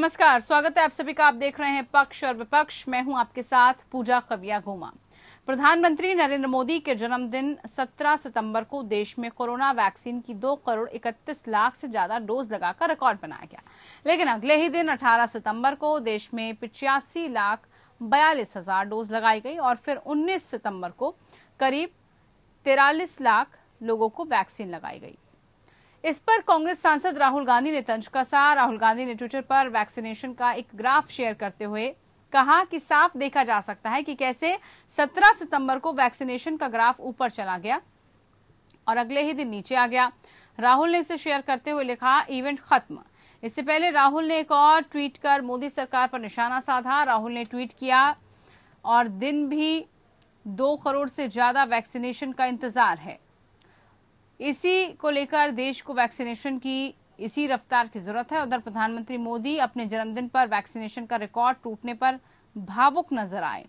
नमस्कार, स्वागत है आप सभी का। आप देख रहे हैं पक्ष और विपक्ष। मैं हूं आपके साथ पूजा कविया घोमा। प्रधानमंत्री नरेंद्र मोदी के जन्मदिन 17 सितंबर को देश में कोरोना वैक्सीन की 2 करोड़ 31 लाख से ज्यादा डोज लगाकर रिकॉर्ड बनाया गया। लेकिन अगले ही दिन 18 सितंबर को देश में 85 लाख 42 हजार डोज लगाई गई और फिर 19 सितंबर को करीब 43 लाख लोगों को वैक्सीन लगाई गई। इस पर कांग्रेस सांसद राहुल गांधी ने तंज कसा। राहुल गांधी ने ट्विटर पर वैक्सीनेशन का एक ग्राफ शेयर करते हुए कहा कि साफ देखा जा सकता है कि कैसे 17 सितंबर को वैक्सीनेशन का ग्राफ ऊपर चला गया और अगले ही दिन नीचे आ गया। राहुल ने इसे शेयर करते हुए लिखा, इवेंट खत्म। इससे पहले राहुल ने एक और ट्वीट कर मोदी सरकार पर निशाना साधा। राहुल ने ट्वीट किया और दिन भी 2 करोड़ से ज्यादा वैक्सीनेशन का इंतजार है। इसी को लेकर देश को वैक्सीनेशन की इसी रफ्तार की जरूरत है। उधर प्रधानमंत्री मोदी अपने जन्मदिन पर वैक्सीनेशन का रिकॉर्ड टूटने पर भावुक नजर आए।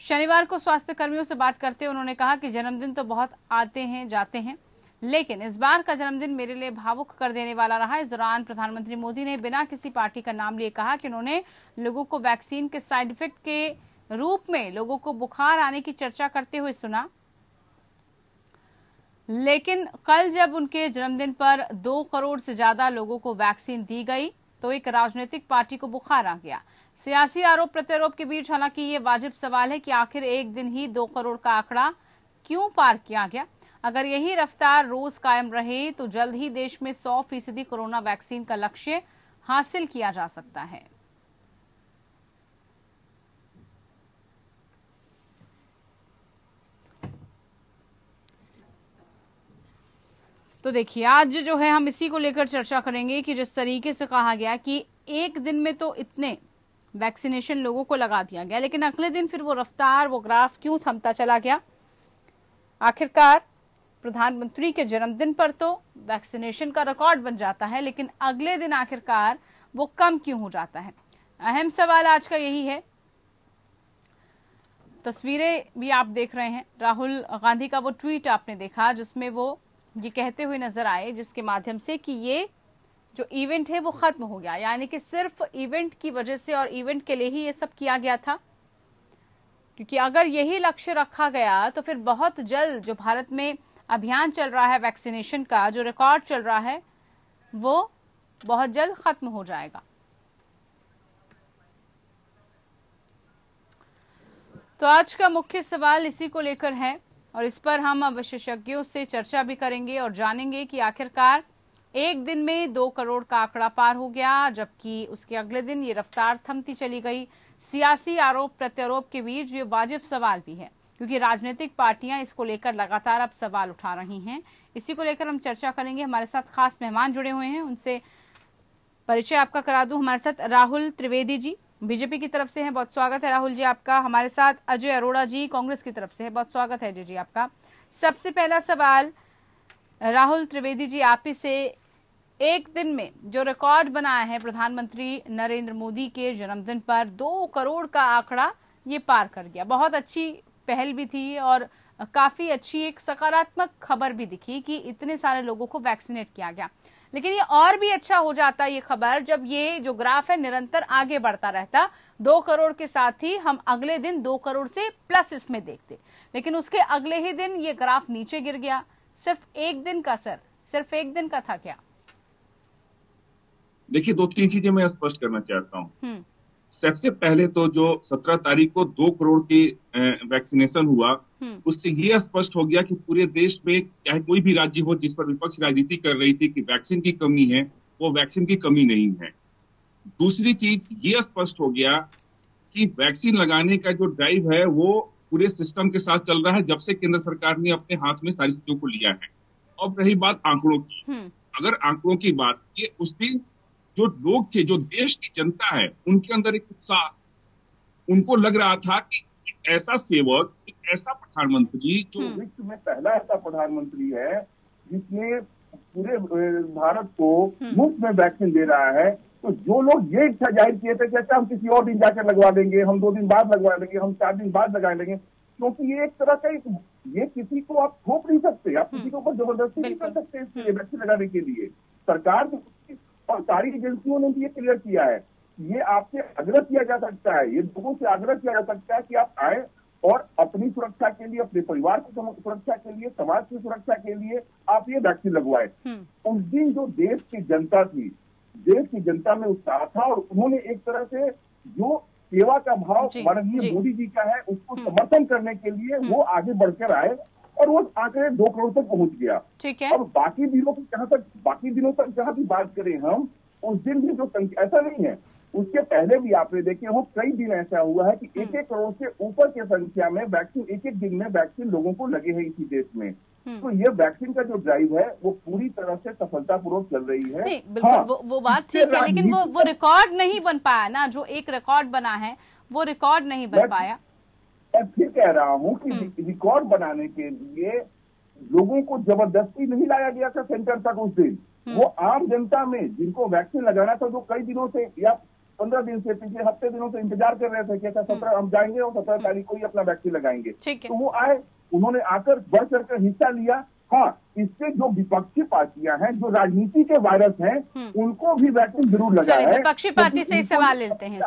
शनिवार को स्वास्थ्य कर्मियों से बात करते उन्होंने कहा कि जन्मदिन तो बहुत आते हैं जाते हैं, लेकिन इस बार का जन्मदिन मेरे लिए भावुक कर देने वाला रहा। इस दौरान प्रधानमंत्री मोदी ने बिना किसी पार्टी का नाम लिए कहा कि उन्होंने लोगों को वैक्सीन के साइड इफेक्ट के रूप में लोगों को बुखार आने की चर्चा करते हुए सुना, लेकिन कल जब उनके जन्मदिन पर 2 करोड़ से ज्यादा लोगों को वैक्सीन दी गई तो एक राजनीतिक पार्टी को बुखार आ गया। सियासी आरोप प्रत्यारोप के बीच हालांकि ये वाजिब सवाल है कि आखिर एक दिन ही 2 करोड़ का आंकड़ा क्यों पार किया गया। अगर यही रफ्तार रोज कायम रहे तो जल्द ही देश में 100% कोरोना वैक्सीन का लक्ष्य हासिल किया जा सकता है। तो देखिए, आज जो है हम इसी को लेकर चर्चा करेंगे कि जिस तरीके से कहा गया कि एक दिन में तो इतने वैक्सीनेशन लोगों को लगा दिया गया, लेकिन अगले दिन फिर वो रफ्तार, वो ग्राफ क्यों थमता चला गया। आखिरकार प्रधानमंत्री के जन्मदिन पर तो वैक्सीनेशन का रिकॉर्ड बन जाता है, लेकिन अगले दिन आखिरकार वो कम क्यों हो जाता है। अहम सवाल आज का यही है। तस्वीरें भी आप देख रहे हैं, राहुल गांधी का वो ट्वीट आपने देखा जिसमें वो ये कहते हुए नजर आए, जिसके माध्यम से कि ये जो इवेंट है वो खत्म हो गया, यानी कि सिर्फ इवेंट की वजह से और इवेंट के लिए ही ये सब किया गया था। क्योंकि अगर यही लक्ष्य रखा गया तो फिर बहुत जल्द जो भारत में अभियान चल रहा है वैक्सीनेशन का, जो रिकॉर्ड चल रहा है, वो बहुत जल्द खत्म हो जाएगा। तो आज का मुख्य सवाल इसी को लेकर है और इस पर हम विशेषज्ञों से चर्चा भी करेंगे और जानेंगे कि आखिरकार एक दिन में 2 करोड़ का आंकड़ा पार हो गया, जबकि उसके अगले दिन ये रफ्तार थमती चली गई। सियासी आरोप प्रत्यारोप के बीच ये वाजिब सवाल भी है, क्योंकि राजनीतिक पार्टियां इसको लेकर लगातार अब सवाल उठा रही हैं। इसी को लेकर हम चर्चा करेंगे। हमारे साथ खास मेहमान जुड़े हुए हैं, उनसे परिचय आपका करा दूं। हमारे साथ राहुल त्रिवेदी जी बीजेपी की तरफ से हैं, बहुत स्वागत है राहुल जी आपका। हमारे साथ अजय अरोड़ा जी कांग्रेस की तरफ से है, बहुत स्वागत है अजय जी आपका। सबसे पहला सवाल राहुल त्रिवेदी जी आप ही से, एक दिन में जो रिकॉर्ड बनाया है प्रधानमंत्री नरेंद्र मोदी के जन्मदिन पर 2 करोड़ का आंकड़ा ये पार कर गया, बहुत अच्छी पहल भी थी और काफी अच्छी एक सकारात्मक खबर भी दिखी कि इतने सारे लोगों को वैक्सीनेट किया गया। लेकिन ये और भी अच्छा हो जाता ये खबर जब ये जो ग्राफ है निरंतर आगे बढ़ता रहता। 2 करोड़ के साथ ही हम अगले दिन 2 करोड़ से प्लस इसमें देखते, लेकिन उसके अगले ही दिन ये ग्राफ नीचे गिर गया। सिर्फ एक दिन का सिर्फ एक दिन का था क्या? देखिए, 2-3 चीजें मैं स्पष्ट करना चाहता हूँ। सबसे पहले तो जो 17 तारीख को 2 करोड़ की वैक्सीनेशन हुआ, उससे ये स्पष्ट हो गया कि पूरे देश में चाहे कोई भी राज्य हो जिस पर विपक्ष राजनीति कर रही थी कि वैक्सीन की कमी है, वो वैक्सीन की कमी नहीं है। दूसरी चीज ये स्पष्ट हो गया कि वैक्सीन लगाने का जो ड्राइव है वो पूरे सिस्टम के साथ चल रहा है जब से केंद्र सरकार ने अपने हाथ में सारी चीजों को लिया है। अब रही बात आंकड़ों की, अगर आंकड़ों की बात, ये उस दिन जो लोग थे, जो देश की जनता है, उनके अंदर एक उत्साह, उनको लग रहा था कि ऐसा सेवक, ऐसा प्रधानमंत्री जो विश्व में पहला ऐसा प्रधानमंत्री है जिसने पूरे भारत को मुफ्त में वैक्सीन दे रहा है। तो जो लोग ये इच्छा जाहिर किए थे कि अच्छा हम किसी और दिन जाकर लगवा लेंगे, हम 2 दिन बाद लगवा लेंगे, हम 4 दिन बाद लगा लेंगे, क्योंकि ये एक तरह का ये किसी को आप थोप नहीं सकते, आप किसी के ऊपर जबरदस्ती नहीं कर सकते इसके लिए वैक्सीन लगाने के लिए। सरकार और सारी एजेंसियों ने भी ये क्लियर किया है। ये आपसे आग्रह किया जा सकता है, ये लोगों से आग्रह किया जा सकता है कि आप आए और अपनी सुरक्षा के लिए, अपने परिवार की सुरक्षा के लिए, समाज की सुरक्षा के लिए आप ये वैक्सीन लगवाए। उस दिन जो देश की जनता थी, देश की जनता में उत्साह था और उन्होंने एक तरह से जो सेवा का भाव माननीय मोदी जी का है उसको समर्थन करने के लिए वो आगे बढ़कर आए और वो आंकड़े 2 करोड़ तक पहुंच गया। ठीक है। अब बाकी दिनों तक जहां भी बात करें हम, उस दिन भी जो संख्या, ऐसा नहीं है, उसके पहले भी आपने देखे हो कई दिन ऐसा हुआ है कि 1-1 करोड़ से ऊपर की संख्या में वैक्सीन, एक दिन में वैक्सीन लोगों को लगे हैं इसी देश में। तो ये वैक्सीन का जो ड्राइव है वो पूरी तरह से सफलतापूर्वक चल रही है। नहीं, बिल्कुल वो बात ठीक है, लेकिन वो रिकॉर्ड नहीं बन पाया ना, जो एक रिकॉर्ड बना है वो रिकॉर्ड नहीं बन पाया। मैं फिर कह रहा हूँ कि रिकॉर्ड बनाने के लिए लोगों को जबरदस्ती नहीं लाया गया था सेंटर तक उस दिन। वो आम जनता में जिनको वैक्सीन लगाना था, जो कई दिनों से या 15 दिन से, पिछले हफ्ते दिनों से इंतजार कर रहे थे कि अच्छा 17 हम जाएंगे और 17 तारीख को ही अपना वैक्सीन लगाएंगे, तो वो आए, उन्होंने आकर बढ़ चढ़ कर हिस्सा लिया। हाँ, इससे जो विपक्षी पार्टियां हैं, जो राजनीति के वायरस हैं, उनको भी वैक्सीन जरूर लगाया है। विपक्षी पार्टी से सवाल लेते हैं।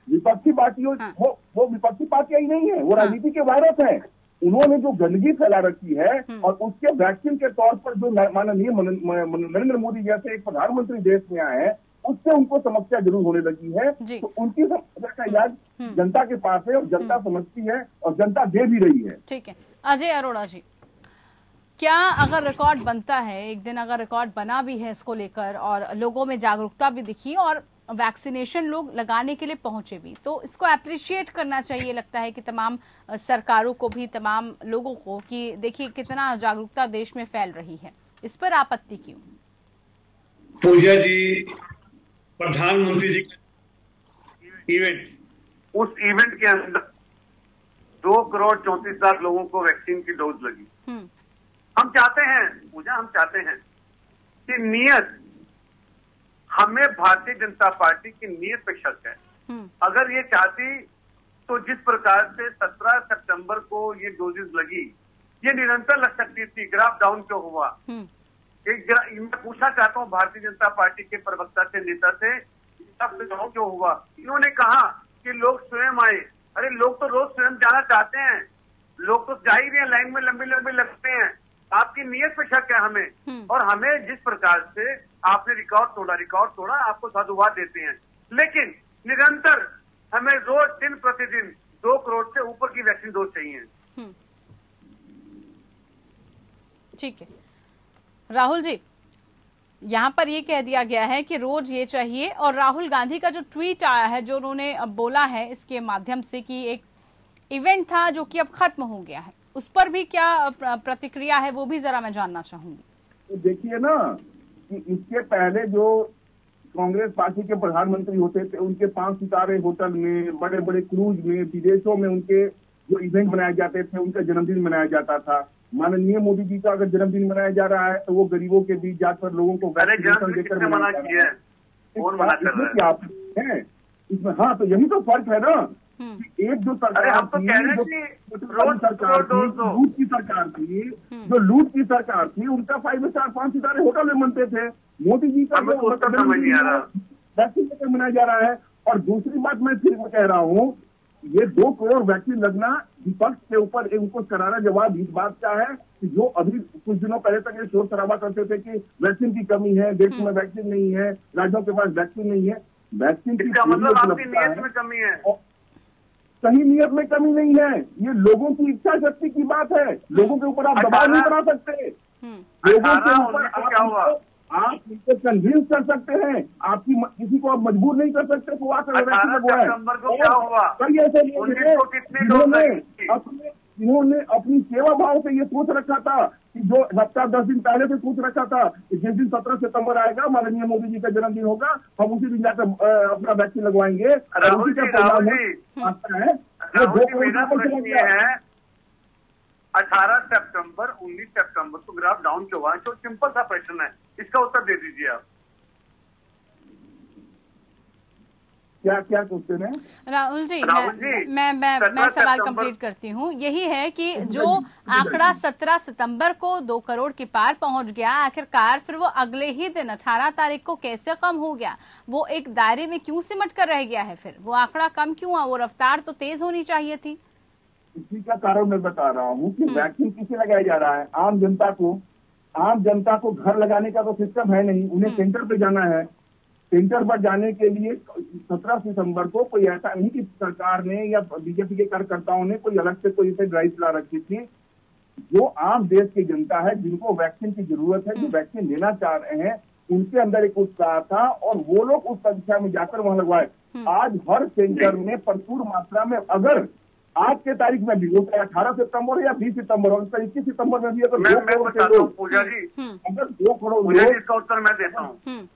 विपक्षी पार्टियों, वो विपक्षी पार्टियां ही नहीं है, वो राजनीति के वायरस हैं। उन्होंने जो गंदगी फैला रखी है और उसके वैक्सीन के तौर पर जो माननीय नरेंद्र मोदी जैसे एक प्रधानमंत्री देश में आए हैं, उससे उनको समस्या जरूर होने लगी है। तो उनकी समस्या का इलाज जनता के पास है और जनता समझती है और जनता दे भी रही है। ठीक है। अजय अरोड़ा जी, क्या अगर रिकॉर्ड बनता है, एक दिन अगर रिकॉर्ड बना भी है इसको लेकर और लोगों में जागरूकता भी दिखी और वैक्सीनेशन लोग लगाने के लिए पहुंचे भी, तो इसको अप्रिशिएट करना चाहिए लगता है कि तमाम सरकारों को भी, तमाम लोगों को, कि देखिए कितना जागरूकता देश में फैल रही है। इस पर आपत्ति क्यों? पूजा जी, प्रधानमंत्री जी इवेंट, उस इवेंट के अंदर 2 करोड़ 34 लाख लोगों को वैक्सीन की डोज लगी। हम चाहते हैं पूजा, हम चाहते हैं कि नियत, हमें भारतीय जनता पार्टी की नियत पे शक है। अगर ये चाहती तो जिस प्रकार से 17 सितंबर को ये डोजेस लगी, ये निरंतर लग सकती थी। ग्राफ डाउन क्यों हुआ? मैं पूछना चाहता हूँ भारतीय जनता पार्टी के प्रवक्ता से, नेता से, डाउन क्यों हुआ? इन्होंने कहा कि लोग स्वयं आए। अरे लोग तो रोज स्वयं जाना चाहते हैं, लोग तो जा ही रहे हैं, लाइन में लंबे लंबे लगते हैं। आपकी नियत पे शक है हमें। और हमें जिस प्रकार से आपने रिकॉर्ड तोड़ा, आपको साधुवाद देते हैं, लेकिन निरंतर हमें रोज दिन प्रतिदिन 2 करोड़ से ऊपर की वैक्सीन डोज चाहिए। ठीक है। राहुल जी, यहाँ पर ये कह दिया गया है कि रोज ये चाहिए, और राहुल गांधी का जो ट्वीट आया है, जो उन्होंने बोला है इसके माध्यम से कि एक इवेंट था जो कि अब खत्म हो गया है, उस पर भी क्या प्रतिक्रिया है, वो भी जरा मैं जानना चाहूंगी। तो देखिए ना कि इसके पहले जो कांग्रेस पार्टी के प्रधानमंत्री होते थे, उनके 5 सितारे होटल में, बड़े बड़े क्रूज में, विदेशों में उनके जो इवेंट मनाए जाते थे, उनका जन्मदिन मनाया जाता था। माननीय मोदी जी का अगर जन्मदिन मनाया जा रहा है तो वो गरीबों के बीच जाकर लोगों को वैक्सीनेशन देकर मना किया है इसमें। हाँ, तो यही तो फर्क है ना कि एक जो सरकार लूट की सरकार थी, जो लूट की सरकार थी, उनका 5 स्टार 5 सितारे होटल में बनते थे। मोदी जी का वैक्सीन देकर मनाया जा रहा है। और दूसरी बात मैं फिर कह रहा हूँ, ये 2 करोड़ वैक्सीन लगना विपक्ष के ऊपर उनको करारा जवाब इस बात का है कि जो अभी कुछ दिनों पहले तक ये शोर शराबा करते थे कि वैक्सीन की कमी है, देश में वैक्सीन नहीं है, राज्यों के पास वैक्सीन नहीं है। वैक्सीन की मतलब आपकी नियत में कमी है। सही नियत में कमी नहीं है, ये लोगों की इच्छा शक्ति की बात है। लोगों के ऊपर आप दबाव नहीं बना सकते। लोगों के ऊपर आप इनको कन्विंस कर सकते हैं, आपकी किसी को आप मजबूर नहीं कर सकते। तो कई ऐसे इन्होंने अपनी सेवा भाव से ये सोच रखा था कि जो हफ्ता 10 दिन पहले से सोच रखा था कि जिस दिन 17 सितंबर आएगा, माननीय मोदी जी का जन्मदिन होगा, हम उसी दिन जाकर अपना वैक्सीन लगवाएंगे। राहुल जी, 18 सितंबर 19 सितंबर को ग्राफ डाउन क्यों हुआ? तो सिंपल सा प्रश्न है, इसका उत्तर दे दीजिए आप। क्या क्या क्वेश्चन है राहुल जी? मैं सवाल कंप्लीट करती हूँ। यही है कि जो आंकड़ा 17 सितंबर को 2 करोड़ के पार पहुंच गया, आखिरकार फिर वो अगले ही दिन 18 तारीख को कैसे कम हो गया? वो एक दायरे में क्यों सिमट कर रह गया है? फिर वो आंकड़ा कम क्यों हुआ? वो रफ्तार तो तेज होनी चाहिए थी। इसी का कारण मैं बता रहा हूँ कि वैक्सीन किसे लगाया जा रहा है? आम जनता को घर लगाने का तो सिस्टम है नहीं, उन्हें सेंटर पे जाना है। सेंटर पर जाने के लिए 17 सितंबर को कोई ऐसा नहीं कि सरकार ने या बीजेपी के कार्यकर्ताओं ने कोई अलग से कोई इसे ड्राइव चला रखी थी। जो आम देश की जनता है, जिनको वैक्सीन की जरूरत है, जो वैक्सीन लेना चाह रहे हैं, उनके अंदर एक उत्साह था और वो लोग उस संख्या में जाकर वहां लगवाए। आज हर सेंटर में प्रचुर मात्रा में, अगर आज के तारीख में भी वो 18 सितंबर या 20 सितंबर और 21 सितंबर में भी अगर 2 करोड़ के लोग, पूजा जी, अगर 2 करोड़ पूजा जी, लोग, इसका उत्तर मैं देता हूँ।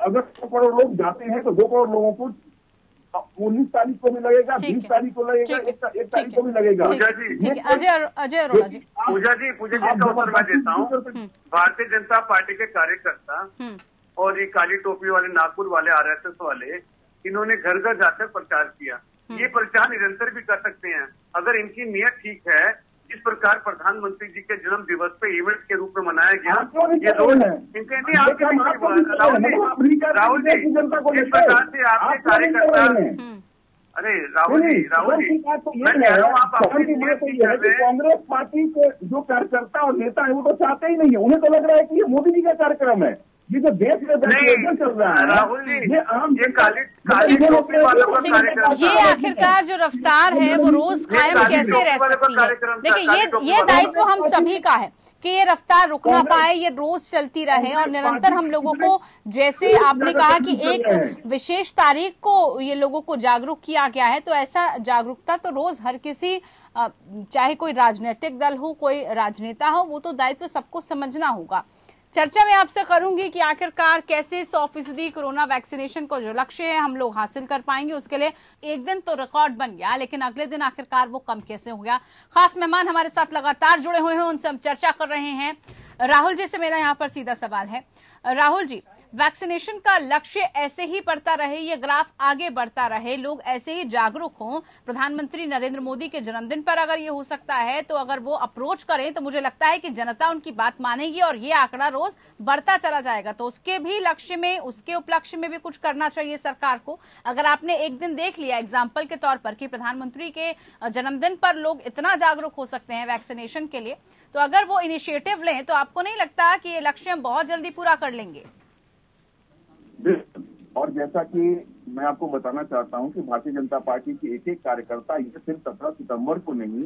अगर 2 करोड़ लोग जाते हैं तो 2 करोड़ लोगों को 19 तारीख को भी लगेगा, 20 तारीख को लगेगा, 1 तारीख को भी लगेगा। पूजा जी, अजय अरोड़ा जी, पूजा जी इसका उत्तर मैं देता हूँ। भारतीय जनता पार्टी के कार्यकर्ता और ये काली टोपी वाले, नागपुर वाले, आरएसएस वाले, इन्होंने घर घर जाकर प्रचार किया। ये प्रचार निरंतर भी कर सकते हैं अगर इनकी नीयत ठीक है। इस प्रकार प्रधानमंत्री जी के जन्म दिवस पे इवेंट के रूप में मनाया गया, ये रोज राहुल जी इस प्रकार से आपके कार्यकर्ता, अरे राहुल जी मैं कह रहा हूँ आप कांग्रेस पार्टी के जो कार्यकर्ता और नेता है वो तो चाहते ही नहीं है। उन्हें तो लग रहा है कि ये मोदी जी का कार्यक्रम है, ये जो देश में चल रहा है। राहुल जी, ये आम ये आखिरकार जो रफ्तार है वो रोज कायम कैसे रह सकती है? देखिए, ये दायित्व हम सभी का है कि ये रफ्तार रुक ना पाए, ये रोज चलती रहे और निरंतर हम लोगों को, जैसे आपने कहा कि एक विशेष तारीख को ये लोगों को जागरूक किया गया है, तो ऐसा जागरूकता तो रोज हर किसी, चाहे कोई राजनीतिक दल हो, कोई राजनेता हो, वो तो दायित्व सबको समझना होगा। चर्चा में आपसे करूंगी कि आखिरकार कैसे 100% कोरोना वैक्सीनेशन को जो लक्ष्य है हम लोग हासिल कर पाएंगे। उसके लिए एक दिन तो रिकॉर्ड बन गया, लेकिन अगले दिन आखिरकार वो कम कैसे हो गया? खास मेहमान हमारे साथ लगातार जुड़े हुए हैं, उनसे हम चर्चा कर रहे हैं। राहुल जी से मेरा यहाँ पर सीधा सवाल है। राहुल जी, वैक्सीनेशन का लक्ष्य ऐसे ही बढ़ता रहे, ये ग्राफ आगे बढ़ता रहे, लोग ऐसे ही जागरूक हों, प्रधानमंत्री नरेंद्र मोदी के जन्मदिन पर अगर ये हो सकता है तो अगर वो अप्रोच करें तो मुझे लगता है कि जनता उनकी बात मानेगी और ये आंकड़ा रोज बढ़ता चला जाएगा। तो उसके भी लक्ष्य में, उसके उपलक्ष्य में भी कुछ करना चाहिए सरकार को। अगर आपने एक दिन देख लिया एग्जाम्पल के तौर पर कि प्रधानमंत्री के जन्मदिन पर लोग इतना जागरूक हो सकते हैं वैक्सीनेशन के लिए, तो अगर वो इनिशिएटिव लें तो आपको नहीं लगता कि ये लक्ष्य हम बहुत जल्दी पूरा कर लेंगे? और जैसा कि मैं आपको बताना चाहता हूं कि भारतीय जनता पार्टी के एक एक कार्यकर्ता, ये सिर्फ 17 सितंबर को नहीं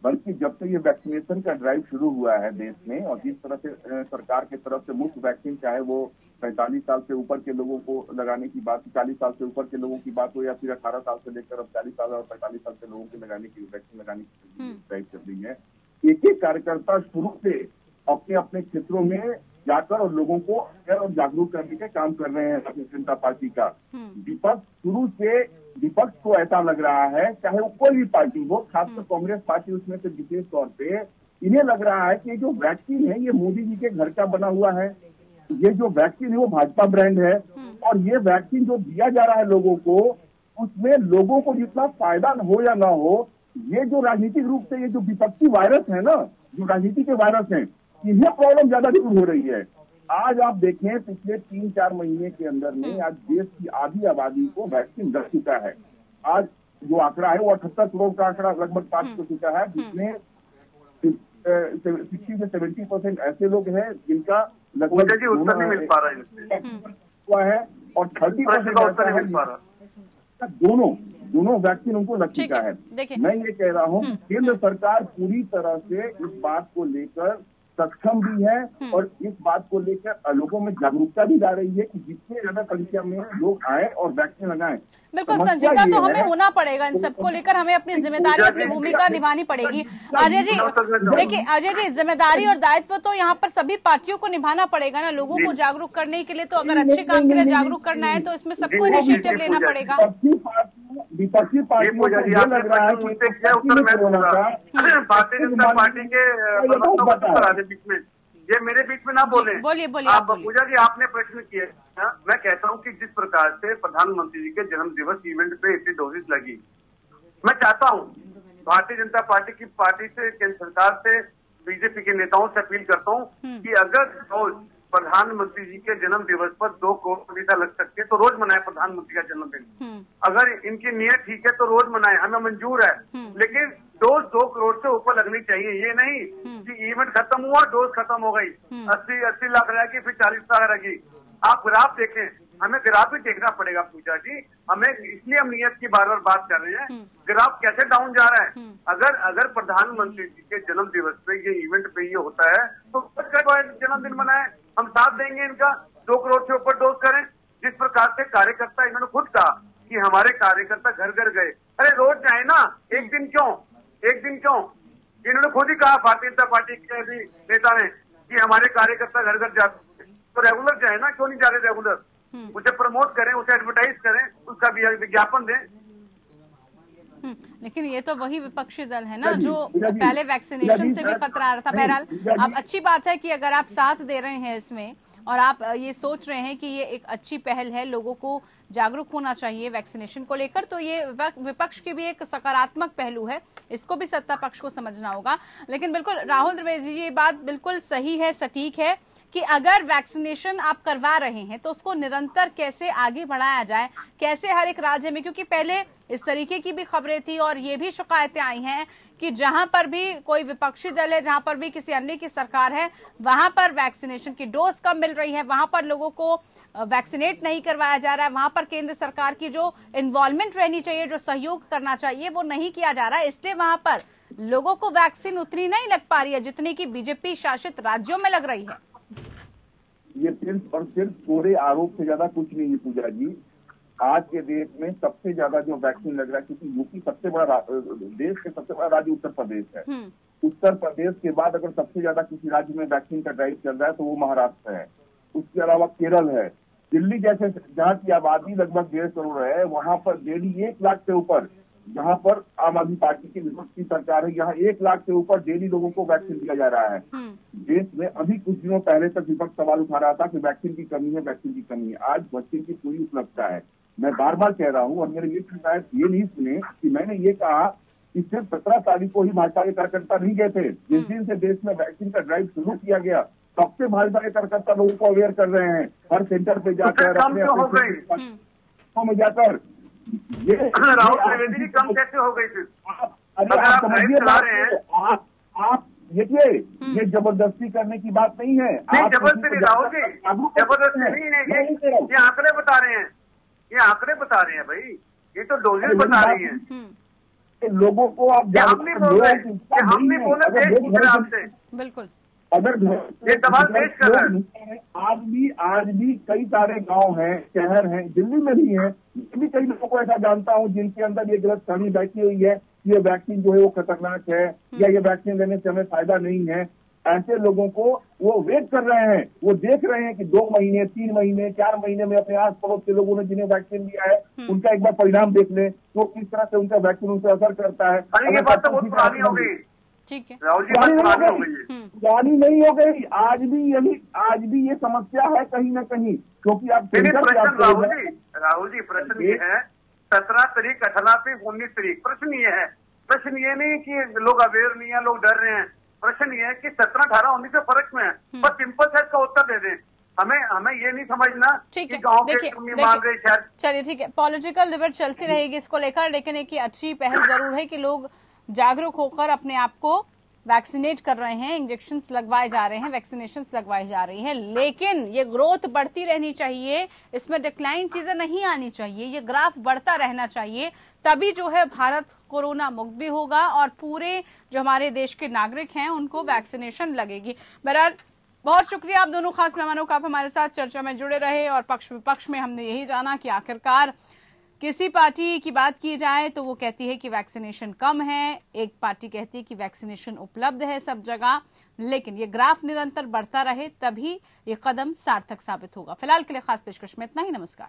बल्कि जब से ये वैक्सीनेशन का ड्राइव शुरू हुआ है देश में, और जिस तरह से सरकार की तरफ से मुफ्त वैक्सीन, चाहे वो 45 साल से ऊपर के लोगों को लगाने की बात, 40 साल से ऊपर के लोगों की बात हो, या फिर 18 साल से लेकर अब 40 साल और 45 साल के लोगों के लगाने की वैक्सीन लगाने की ड्राइव चल रही है। एक एक कार्यकर्ता शुरू से अपने अपने क्षेत्रों में जाकर और लोगों को अवेयर और जागरूक करने का काम कर रहे हैं भारतीय जनता पार्टी का। विपक्ष शुरू से, विपक्ष को ऐसा लग रहा है, चाहे वो कोई भी पार्टी हो, खासकर कांग्रेस पार्टी उसमें से विशेष तौर पे, इन्हें लग रहा है कि ये जो वैक्सीन है ये मोदी जी के घर का बना हुआ है, ये जो वैक्सीन है वो भाजपा ब्रांड है, और ये वैक्सीन जो दिया जा रहा है लोगों को, उसमें लोगों को जितना फायदा हो या ना हो, ये जो राजनीतिक रूप से ये जो विपक्षी वायरस है ना, जो राजनीति के वायरस है, इन्हें प्रॉब्लम ज्यादा जरूर हो रही है। आज आप देखें, पिछले 3-4 महीने के अंदर में आज देश की आधी आबादी को वैक्सीन लग चुका है। आज जो आंकड़ा है वो 78 करोड़ का आंकड़ा लगभग पार हो चुका है, जिसमें 60 से 70% ऐसे लोग हैं जिनका लगभग उत्तर नहीं मिल पा रहा है, और 30% दोनों वैक्सीन उनको लग चुका है। मैं ये कह रहा हूँ, केंद्र सरकार पूरी तरह से इस बात को लेकर सक्षम भी है और इस बात को लेकर लोगों में जागरूकता भी ला रही है कि जितने ज्यादा संख्या में लोग आए और वैक्सीन लगाएं। बिल्कुल, संजीदा तो हमें होना पड़ेगा इन सबको लेकर, हमें अपनी जिम्मेदारी, अपनी भूमिका निभानी पड़ेगी। अजय जी, देखिए अजय जी, जिम्मेदारी और दायित्व तो यहाँ पर सभी पार्टियों को निभाना पड़ेगा ना, लोगों को जागरूक करने के लिए। तो अगर अच्छे काम के लिए जागरूक करना है तो इसमें सबको इनिशिएटिव लेना पड़ेगा। विपक्षी पार्टी लग रहा है उत्तर में भारतीय जनता पार्टी के ये मेरे बीच में ना बोले। बोलिए आप पूजा जी, आपने प्रश्न किया। मैं कहता हूँ कि जिस प्रकार से प्रधानमंत्री जी के जन्म दिवस इवेंट पे इतनी डोजेस लगी, मैं चाहता हूँ भारतीय जनता पार्टी से, केंद्र सरकार से, बीजेपी के नेताओं से अपील करता हूँ कि अगर रोज प्रधानमंत्री जी के जन्म दिवस पर 2 करोड़ टीका लग सकते हैं तो रोज मनाए प्रधानमंत्री का जन्मदिन। अगर इनकी नीयत ठीक है तो रोज मनाए, हमें मंजूर है, लेकिन डोज 2 करोड़ से ऊपर लगनी चाहिए। ये नहीं कि इवेंट खत्म हुआ, डोज खत्म हो गई, 80 लाख रह गई, फिर 40 लाख रह गई। आप ग्राफ देखें, हमें ग्राफ भी देखना पड़ेगा पूजा जी। हमें इसलिए हम नियत की बार बार बात कर रहे हैं, ग्राफ कैसे डाउन जा रहा है। अगर प्रधानमंत्री जी के जन्म दिवस पे ये इवेंट पे ये होता है तो जन्मदिन मनाए, हम साथ देंगे इनका। 2 करोड़ से ऊपर डोज करें। जिस प्रकार से कार्यकर्ता, इन्होंने खुद कहा कि हमारे कार्यकर्ता घर घर गए, अरे रोज जाए ना, एक दिन क्यों? इन्होंने खुद ही कहा, भारतीय जनता पार्टी के भी नेता ने, कि हमारे कार्यकर्ता घर घर जाते, तो रेगुलर जाए ना, क्यों नहीं जा रहे रेगुलर? उसे प्रमोट करें, उसे एडवर्टाइज करें, उसका विज्ञापन दें। लेकिन ये तो वही विपक्षी दल है ना जो पहले वैक्सीनेशन से भी खतरा आ रहा था। बहरहाल अब अच्छी बात है कि अगर आप साथ दे रहे हैं इसमें और आप ये सोच रहे हैं कि ये एक अच्छी पहल है, लोगों को जागरूक होना चाहिए वैक्सीनेशन को लेकर, तो ये विपक्ष की भी एक सकारात्मक पहलू है, इसको भी सत्ता पक्ष को समझना होगा। लेकिन बिल्कुल राहुल द्विवेदी जी, ये बात बिल्कुल सही है, सटीक है कि अगर वैक्सीनेशन आप करवा रहे हैं तो उसको निरंतर कैसे आगे बढ़ाया जाए, कैसे हर एक राज्य में, क्योंकि पहले इस तरीके की भी खबरें थी और ये भी शिकायतें आई हैं कि जहां पर भी कोई विपक्षी दल है, जहां पर भी किसी अन्य की सरकार है, वहां पर वैक्सीनेशन की डोज कम मिल रही है, वहां पर लोगों को वैक्सीनेट नहीं करवाया जा रहा है, वहां पर केंद्र सरकार की जो इन्वॉल्वमेंट रहनी चाहिए, जो सहयोग करना चाहिए, वो नहीं किया जा रहा है। इसलिए वहां पर लोगों को वैक्सीन उतनी नहीं लग पा रही है जितनी की बीजेपी शासित राज्यों में लग रही है। ये सिर्फ और सिर्फ कोरे आरोप से ज्यादा कुछ नहीं है पूजा जी। आज के देश में सबसे ज्यादा जो वैक्सीन लग रहा है, क्योंकि यूपी सबसे बड़ा देश के सबसे बड़ा राज्य उत्तर प्रदेश है। उत्तर प्रदेश के बाद अगर सबसे ज्यादा किसी राज्य में वैक्सीन का ड्राइव चल रहा है तो वो महाराष्ट्र है। उसके अलावा केरल है। दिल्ली जैसे जहाँ की आबादी लगभग 1.5 करोड़ है, वहां पर डेली 1 लाख से ऊपर, जहां पर आम आदमी पार्टी की विपक्ष की सरकार है, यहाँ 1 लाख से ऊपर डेली लोगों को वैक्सीन दिया जा रहा है। देश में अभी कुछ दिनों पहले तक विपक्ष सवाल उठा रहा था कि वैक्सीन की कमी है, वैक्सीन की कमी है। आज वैक्सीन की पूरी उपलब्धता है। मैं बार बार कह रहा हूँ और मेरे मित्र शायद ये नहीं सुने कि मैंने ये कहा कि सिर्फ 17 तारीख को ही भाजपा के कार्यकर्ता नहीं गए थे। जिस दिन से देश में वैक्सीन का ड्राइव शुरू किया गया, तब से भाजपा के कार्यकर्ता लोगों को अवेयर कर रहे हैं, हर सेंटर पे जाकर, अपने में जाकर। ये राहुल द्विवेदी जी, कम कैसे हो गई? फिर आप समझिए, आप देखिए, ये जबरदस्ती करने की बात नहीं है। जबरदस्ती नहीं राहुल जी, जबरदस्ती नहीं है। ये आंकड़े बता रहे हैं, ये आंकड़े बता रहे हैं भाई, ये तो डोजेज बता रही है। लोगों को आप हम नहीं बोल रहे देश पूछ रहे आपसे। बिल्कुल, अगर ये सवाल पेश कर रहे हैं। आज भी कई सारे गांव हैं, शहर हैं, दिल्ली में भी हैं, भी कई लोगों को ऐसा जानता हूं जिनके अंदर ये गलतफहमी बैठी हुई है, ये वैक्सीन जो है वो खतरनाक है या ये वैक्सीन लेने से हमें फायदा नहीं है। ऐसे लोगों को वो वेट कर रहे हैं, वो देख रहे हैं कि 2 महीने, 3 महीने, 4 महीने में अपने आस पड़ोस के लोगों ने जिन्हें वैक्सीन दिया है उनका एक बार परिणाम देख लें तो किस तरह से उनका वैक्सीन उनसे असर करता है। ये बात तो बहुत पुरानी हो गई। ठीक है, पुरानी नहीं हो गई, आज भी ये समस्या है कहीं ना कहीं, क्योंकि आप राहुल जी प्रश्न ये है 17 तारीख, 18 तारीख, 19 तारीख, प्रश्न ये नहीं कि लोग अवेयर नहीं है, लोग डर रहे हैं। प्रश्न ये है कि 17, 18, 19 से फर्क में है, पर सिंपल से इसका उत्तर दे दें। हमें ये नहीं समझना कि गांव के मान रहे शहर। चलिए ठीक है, पॉलिटिकल डिबेट चलती रहेगी इसको लेकर, लेकिन एक अच्छी पहल जरूर है कि लोग जागरूक होकर अपने आप को वैक्सीनेट कर रहे हैं, इंजेक्शंस लगवाए जा रहे हैं, वैक्सीनेशंस लगवाई जा रही हैं। लेकिन ये ग्रोथ बढ़ती रहनी चाहिए, इसमें डिक्लाइन चीजें नहीं आनी चाहिए, ये ग्राफ बढ़ता रहना चाहिए, तभी जो है भारत कोरोना मुक्त भी होगा और पूरे जो हमारे देश के नागरिक हैं उनको वैक्सीनेशन लगेगी। बहरहाल बहुत शुक्रिया आप दोनों खास मेहमानों का, आप हमारे साथ चर्चा में जुड़े रहे और पक्ष विपक्ष में हमने यही जाना कि आखिरकार किसी पार्टी की बात की जाए तो वो कहती है कि वैक्सीनेशन कम है, एक पार्टी कहती है कि वैक्सीनेशन उपलब्ध है सब जगह, लेकिन ये ग्राफ निरंतर बढ़ता रहे तभी ये कदम सार्थक साबित होगा। फिलहाल के लिए खास पेशकश में इतना ही, नमस्कार।